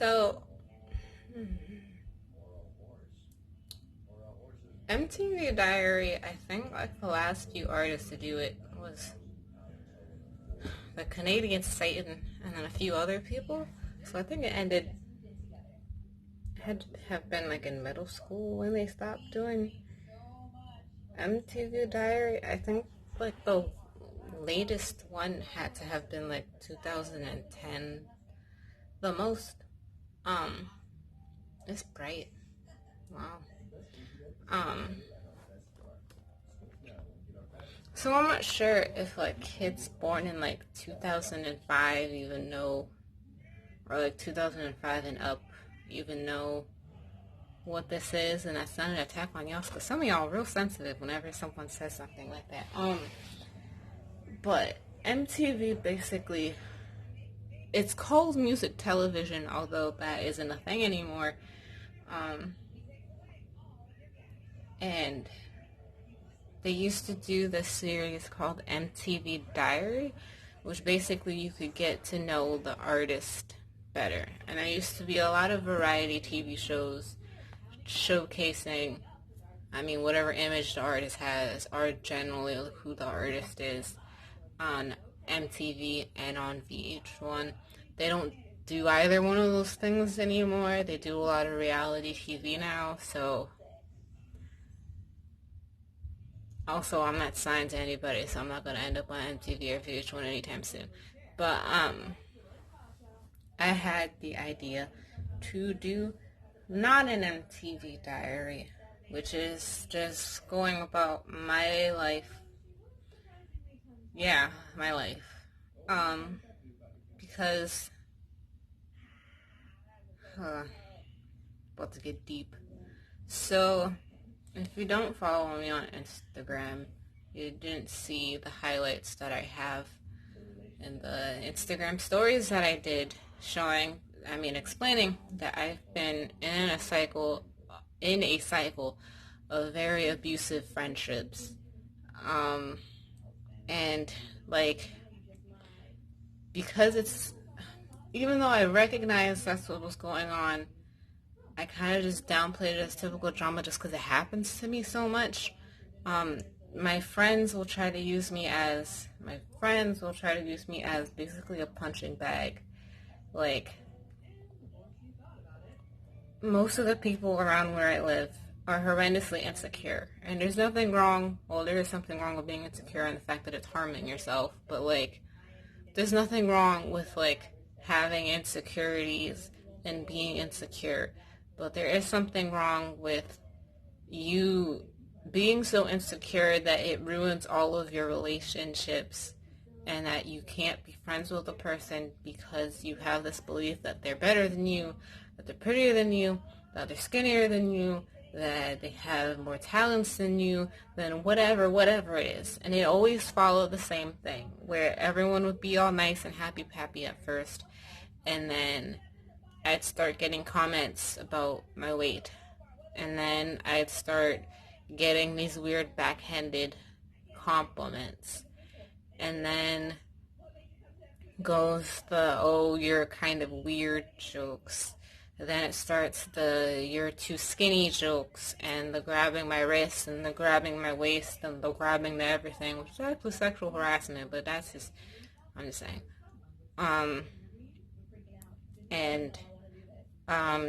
So, MTV Diary, I think like the last few artists to do it was the Canadian Satan and then a few other people. So I think it ended, had to have been like in middle school when they stopped doing MTV Diary. I think like the latest one had to have been like 2010 the most. Um, it's bright. Wow. Um, so I'm not sure if like kids born in like 2005 even know, or like 2005 and up even know what this is, and that's not an attack on y'all, because some of y'all are real sensitive whenever someone says something like that. But MTV basically, it's called music television, although that isn't a thing anymore. And they used to do this series called MTV Diary, which basically you could get to know the artist better. And there used to be a lot of variety TV shows showcasing, whatever image the artist has, or generally who the artist is, on MTV and on VH1. They don't do either one of those things anymore. They do a lot of reality TV now, so also I'm not signed to anybody, so I'm not going to end up on MTV or VH1 anytime soon. But I had the idea to do not an MTV Diary, which is just going about my life. Yeah, my life. Because about to get deep. So, if you don't follow me on Instagram, you didn't see the highlights that I have in the Instagram stories that I did explaining that I've been in a cycle of very abusive friendships. And because even though I recognize that's what was going on, I kind of just downplayed it as typical drama just because it happens to me so much. My friends will try to use me as basically a punching bag. Like, most of the people around where I live are horrendously insecure. And there's nothing wrong, there is something wrong with being insecure and the fact that it's harming yourself, but there's nothing wrong with having insecurities and being insecure. But there is something wrong with you being so insecure that it ruins all of your relationships, and that you can't be friends with a person because you have this belief that they're better than you, that they're prettier than you, that they're skinnier than you, that they have more talents than you, than whatever it is. And it always followed the same thing, where everyone would be all nice and happy at first, and then I'd start getting comments about my weight, and then I'd start getting these weird backhanded compliments, and then goes the, oh, you're kind of weird jokes. And then it starts the you're too skinny jokes, and the grabbing my wrist, and the grabbing my waist, and the grabbing the everything, which is actually sexual harassment, but I'm just saying.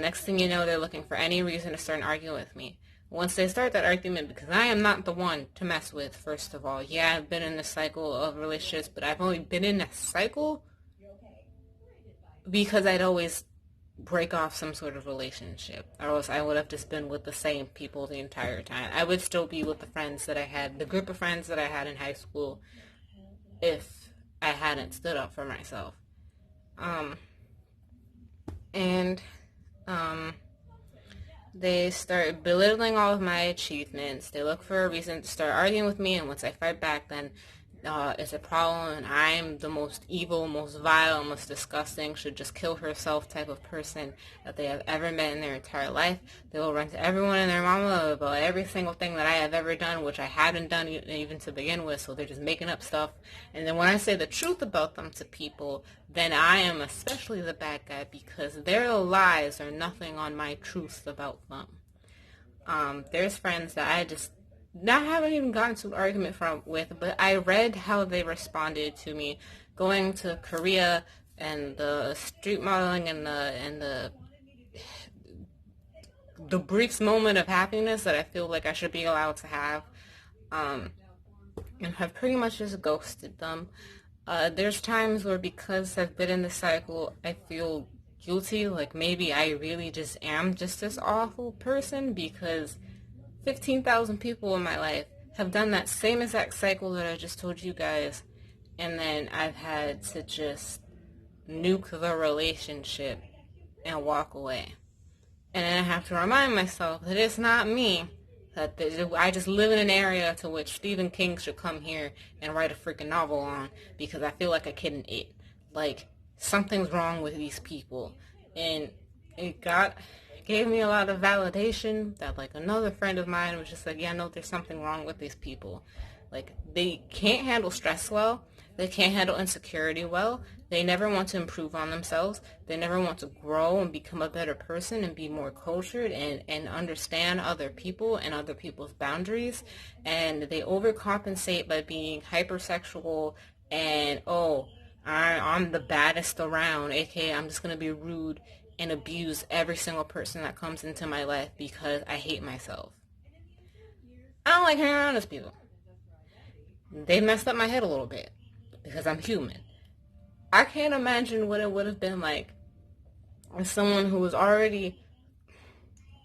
Next thing you know, they're looking for any reason to start arguing with me. Once they start that argument, because I am not the one to mess with, first of all. Yeah, I've been in a cycle of relationships, but I've only been in a cycle because I'd always break off some sort of relationship, or else I would have just been with the same people the entire time. I would still be with the group of friends that I had in high school, if I hadn't stood up for myself. They start belittling all of my achievements. They look for a reason to start arguing with me, and once I fight back, then is a problem, and I'm the most evil, most vile, most disgusting, should just kill herself type of person that they have ever met in their entire life. They will run to everyone and their mama about every single thing that I have ever done, which I hadn't done even to begin with, so they're just making up stuff. And then when I say the truth about them to people, then I am especially the bad guy, because their lies are nothing on my truth about them. There's friends that I just haven't even gotten to an argument with, but I read how they responded to me going to Korea and the street modeling and the brief moment of happiness that I feel like I should be allowed to have, and have pretty much just ghosted them. There's times where, because I've been in this cycle, I feel guilty, like maybe I really just am just this awful person, because 15,000 people in my life have done that same exact cycle that I just told you guys, and then I've had to just nuke the relationship and walk away. And then I have to remind myself that it's not me, that I just live in an area to which Stephen King should come here and write a freaking novel on, because I feel like a kid in it. Like, something's wrong with these people. And it gave me a lot of validation that, like, another friend of mine was just like, yeah, no, there's something wrong with these people. Like, they can't handle stress well. They can't handle insecurity well. They never want to improve on themselves. They never want to grow and become a better person and be more cultured and understand other people and other people's boundaries. And they overcompensate by being hypersexual and, I'm the baddest around, aka I'm just going to be rude and abuse every single person that comes into my life because I hate myself. I don't like hanging around those people. They messed up my head a little bit because I'm human. I can't imagine what it would have been like as someone who was already...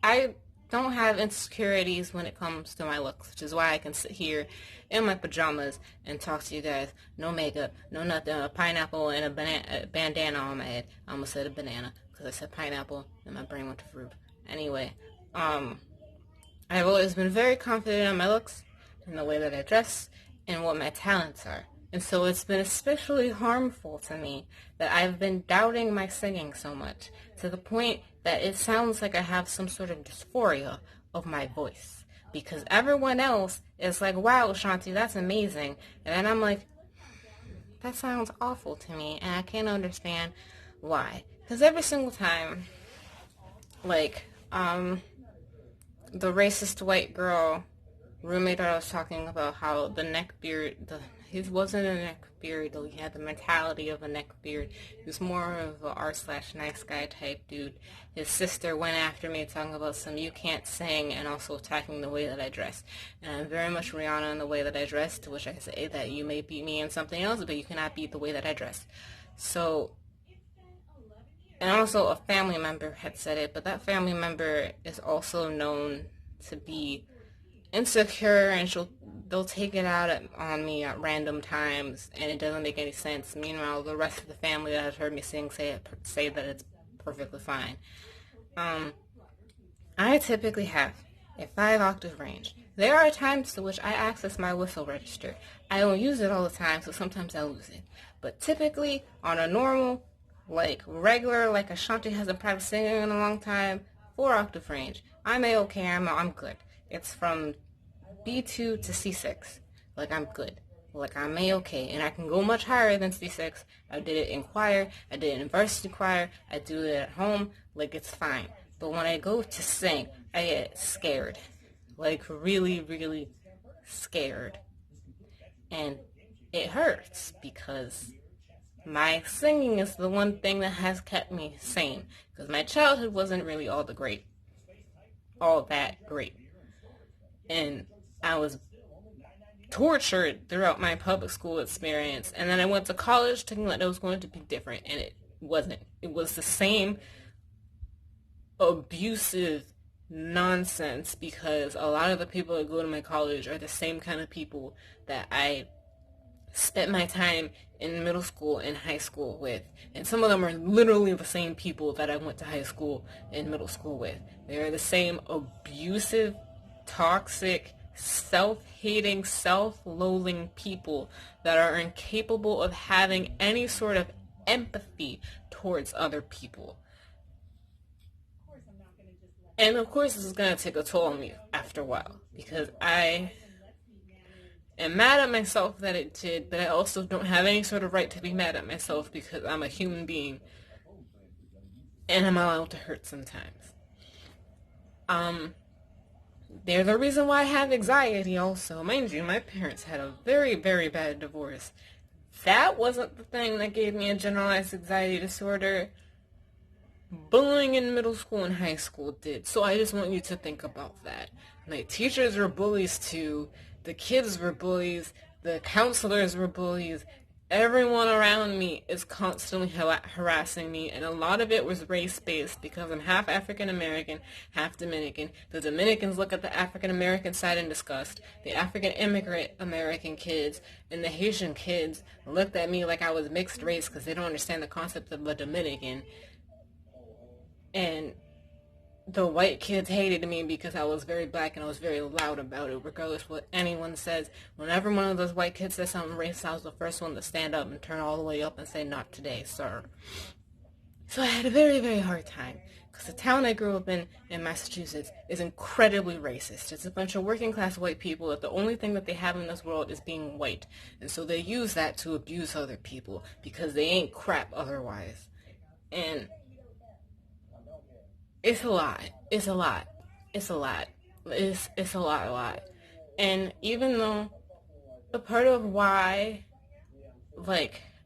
I don't have insecurities when it comes to my looks, which is why I can sit here in my pajamas and talk to you guys. No makeup, no nothing, a pineapple and a bandana on my head. I almost said a banana because I said pineapple and my brain went to fruit. Anyway, I've always been very confident in my looks, in the way that I dress, and what my talents are. And so it's been especially harmful to me that I've been doubting my singing so much, to the point that it sounds like I have some sort of dysphoria of my voice. Because everyone else is like, wow, Shanti, that's amazing. And then I'm like, that sounds awful to me, and I can't understand why. Because every single time, like, the racist white girl roommate that I was talking about, how the neck beard, he wasn't a neck beard, though he had the mentality of a neck beard. He was more of a r/nice guy type dude. His sister went after me talking about some you can't sing and also attacking the way that I dress. And I'm very much Rihanna in the way that I dress, to which I say that you may beat me in something else, but you cannot beat the way that I dress. So, and also a family member had said it, but that family member is also known to be insecure, and they'll take it out on me at random times, and it doesn't make any sense. Meanwhile, the rest of the family that has heard me sing say that it's perfectly fine. I typically have a 5-octave range. There are times to which I access my whistle register. I don't use it all the time, so sometimes I lose it. But typically, on a normal, regular, Ashanti hasn't practiced singing in a long time, 4-octave range. I'm A-okay, I'm good. It's from B2 to C6. I'm good. I'm A-okay. And I can go much higher than C6. I did it in choir. I did it in varsity choir. I do it at home. It's fine. But when I go to sing, I get scared. Really, really scared. And it hurts because my singing is the one thing that has kept me sane. Because my childhood wasn't really all that great. And I was tortured throughout my public school experience. And then I went to college thinking that it was going to be different, and it wasn't. It was the same abusive nonsense, because a lot of the people that go to my college are the same kind of people that I spent my time in middle school and high school with. And some of them are literally the same people that I went to high school and middle school with. They're the same abusive, toxic, self-hating, self-loathing people that are incapable of having any sort of empathy towards other people. And of course this is going to take a toll on me after a while, because I am mad at myself that it did, but I also don't have any sort of right to be mad at myself because I'm a human being and I'm allowed to hurt sometimes. They're the reason why I have anxiety also. Mind you, my parents had a very, very bad divorce. That wasn't the thing that gave me a generalized anxiety disorder. Bullying in middle school and high school did. So I just want you to think about that. My teachers were bullies too. The kids were bullies. The counselors were bullies. Everyone around me is constantly harassing me, and a lot of it was race-based because I'm half African-American, half Dominican. The Dominicans look at the African-American side in disgust. The African immigrant American kids and the Haitian kids looked at me like I was mixed race because they don't understand the concept of a Dominican. And the white kids hated me because I was very black and I was very loud about it, regardless of what anyone says. Whenever one of those white kids says something racist, I was the first one to stand up and turn all the way up and say, "Not today, sir." So I had a very, very hard time, because the town I grew up in Massachusetts, is incredibly racist. It's a bunch of working class white people that the only thing that they have in this world is being white. And so they use that to abuse other people, because they ain't crap otherwise. And it's a lot. It's a lot. It's a lot. It's a lot. And even though a part of why,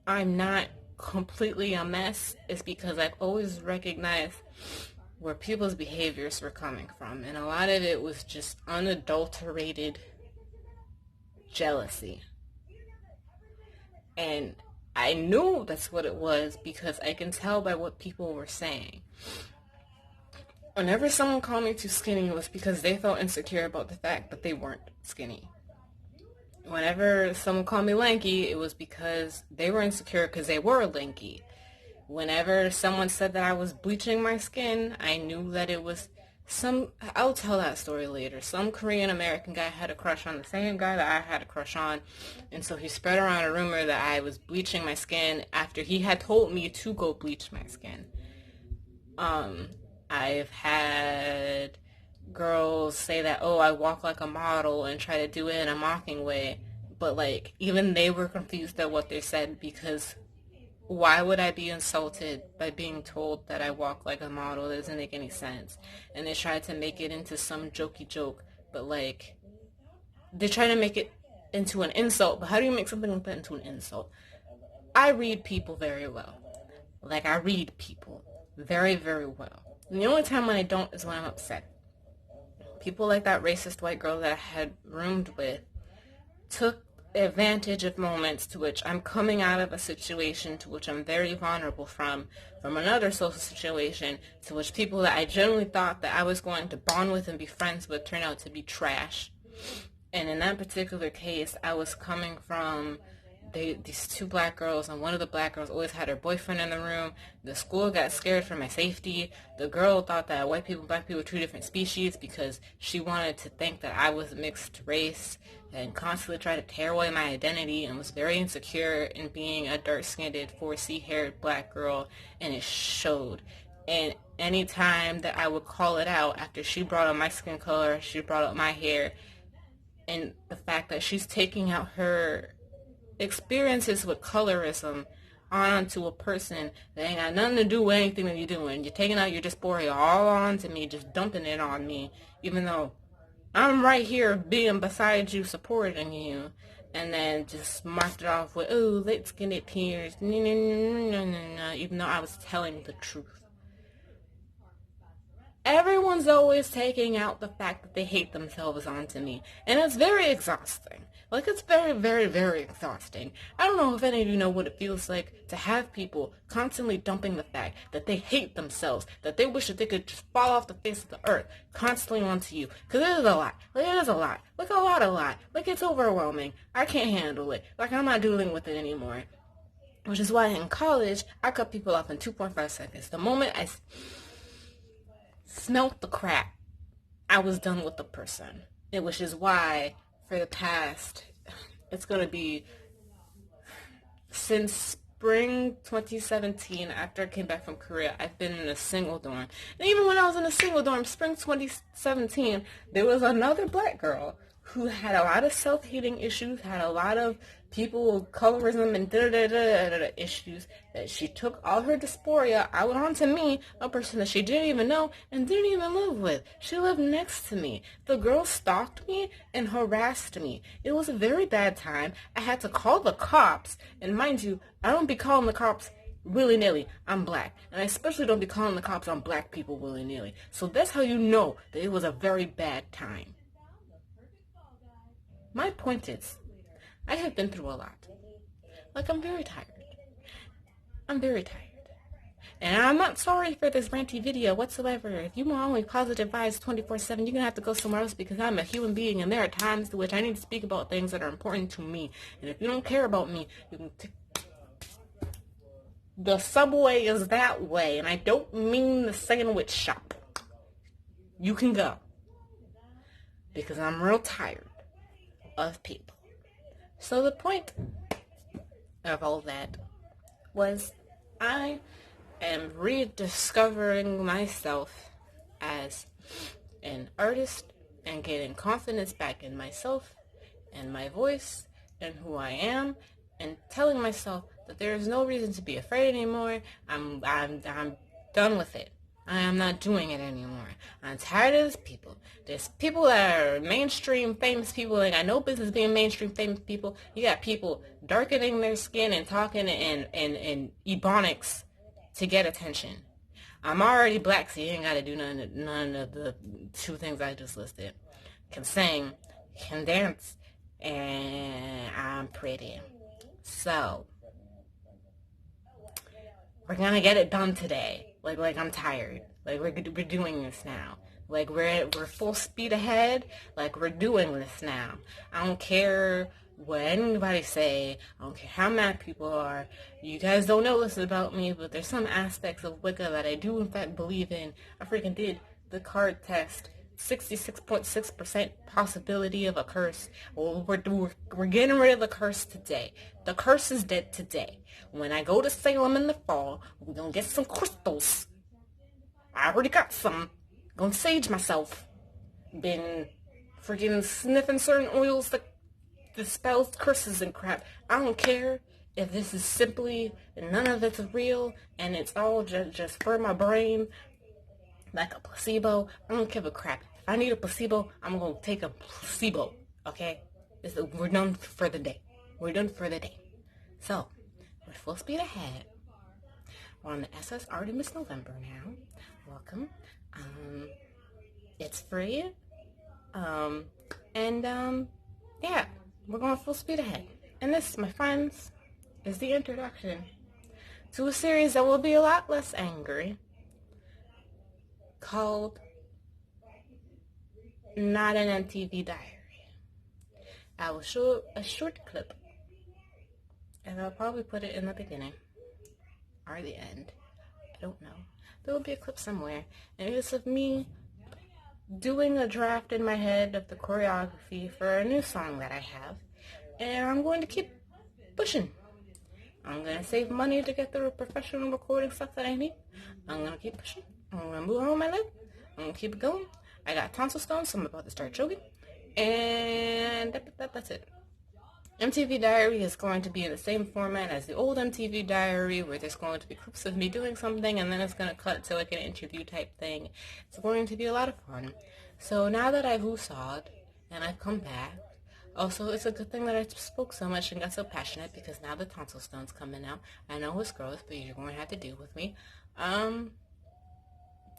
I'm not completely a mess is because I've always recognized where people's behaviors were coming from. And a lot of it was just unadulterated jealousy. And I knew that's what it was because I can tell by what people were saying. Whenever someone called me too skinny, it was because they felt insecure about the fact that they weren't skinny. Whenever someone called me lanky, it was because they were insecure because they were lanky. Whenever someone said that I was bleaching my skin, I knew that it was I'll tell that story later. Some Korean American guy had a crush on the same guy that I had a crush on, and so he spread around a rumor that I was bleaching my skin after he had told me to go bleach my skin. I've had girls say that, oh, I walk like a model and try to do it in a mocking way. But, even they were confused at what they said, because why would I be insulted by being told that I walk like a model? That doesn't make any sense. And they tried to make it into some jokey joke, but, they try to make it into an insult. But how do you make something like that into an insult? I read people very well. I read people very, very well. And the only time when I don't is when I'm upset. People like that racist white girl that I had roomed with took advantage of moments to which I'm coming out of a situation to which I'm very vulnerable from another social situation, to which people that I generally thought that I was going to bond with and be friends with turned out to be trash. And in that particular case, I was coming from these two black girls, and one of the black girls always had her boyfriend in the room. The school got scared for my safety. The girl thought that white people and black people were two different species because she wanted to think that I was mixed race, and constantly tried to tear away my identity, and was very insecure in being a dark-skinned, 4C-haired black girl, and it showed. And any time that I would call it out after she brought up my skin color, she brought up my hair, and the fact that she's taking out her experiences with colorism onto a person that ain't got nothing to do with anything that you're doing. You're taking out your dysphoria all onto me, just dumping it on me, even though I'm right here being beside you, supporting you, and then just marked it off with, oh, light-skinned peers, even though I was telling the truth. Everyone's always taking out the fact that they hate themselves onto me, and it's very exhausting. It's very, very, very exhausting. I don't know if any of you know what it feels like to have people constantly dumping the fact that they hate themselves, that they wish that they could just fall off the face of the earth constantly onto you. Because it is a lot. It is a lot. A lot. It's overwhelming. I can't handle it. I'm not dealing with it anymore. Which is why in college, I cut people off in 2.5 seconds. The moment I smelt the crap, I was done with the person. which is why for the past, it's going to be since spring 2017, after I came back from Korea, I've been in a single dorm. And even when I was in a single dorm, spring 2017, there was another black girl who had a lot of self-hating issues, had a lot of people, colorism and da-da-da-da-da issues, that she took all her dysphoria out onto me, a person that she didn't even know and didn't even live with. She lived next to me. The girl stalked me and harassed me. It was a very bad time. I had to call the cops, and mind you, I don't be calling the cops willy-nilly. I'm black, and I especially don't be calling the cops on black people willy-nilly. So that's how you know that it was a very bad time. My point is, I have been through a lot. Like, I'm very tired. I'm very tired. And I'm not sorry for this ranty video whatsoever. If you want only positive vibes 24/7, you're going to have to go somewhere else, because I'm a human being, and there are times to which I need to speak about things that are important to me. And if you don't care about me, you can the subway is that way, and I don't mean the sandwich shop. You can go. Because I'm real tired of people. So the point of all that was I am rediscovering myself as an artist and getting confidence back in myself and my voice and who I am, and telling myself that there is no reason to be afraid anymore. I'm done with it. I am not doing it anymore. I'm tired of these people. There's people that are mainstream famous people. Like, I know business being mainstream famous people. You got people darkening their skin and talking in ebonics to get attention. I'm already black, so you ain't got to do none of the two things I just listed. Can sing, can dance, and I'm pretty. So, we're going to get it done today. Like I'm tired. Like, we're doing this now. Like, we're full speed ahead. Like, we're doing this now. I don't care what anybody say. I don't care how mad people are. You guys don't know this about me, but there's some aspects of Wicca that I do in fact believe in. I freaking did the card test. 66.6% possibility of a curse. Well, we're getting rid of the curse today. The curse is dead today. When I go to Salem in the fall, we're gonna get some crystals. I already got some. Gonna sage myself. Been freaking sniffing certain oils that dispels curses and crap. I don't care if this is simply, none of it's real, and it's all just for my brain, like a placebo. I don't give a crap. If I need a placebo, I'm going to take a placebo, okay? We're done for the day. We're done for the day. So, we're full speed ahead. We're on the SS Artemis November now. Welcome. It's free. Yeah, we're going full speed ahead. And this, my friends, is the introduction to a series that will be a lot less angry, called Not An MTV Diary. I will show a short clip, and I'll probably put it in the beginning or the end. I don't know. There will be a clip somewhere, and it's of me doing a draft in my head of the choreography for a new song that I have, and I'm going to keep pushing. I'm going to save money to get the professional recording stuff that I need. I'm going to keep pushing. I'm going to move on with my life. I'm going to keep it going. I got tonsil stones, so I'm about to start choking. And that's it. MTV Diary is going to be in the same format as the old MTV Diary, where there's going to be clips of me doing something, and then it's going to cut to like an interview type thing. It's going to be a lot of fun. So now that I've woosawed and I've come back, also, it's a good thing that I spoke so much and got so passionate, because now the tonsil stone's coming out. I know it's gross, but you're going to have to deal with me.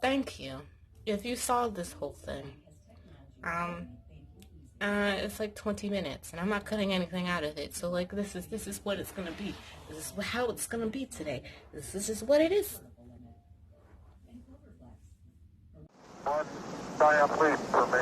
Thank you. If you saw this whole thing, it's like 20 minutes, and I'm not cutting anything out of it. So, like, this is what it's gonna be. This is how it's gonna be today. This is just what it is. One, Diane, please, for me,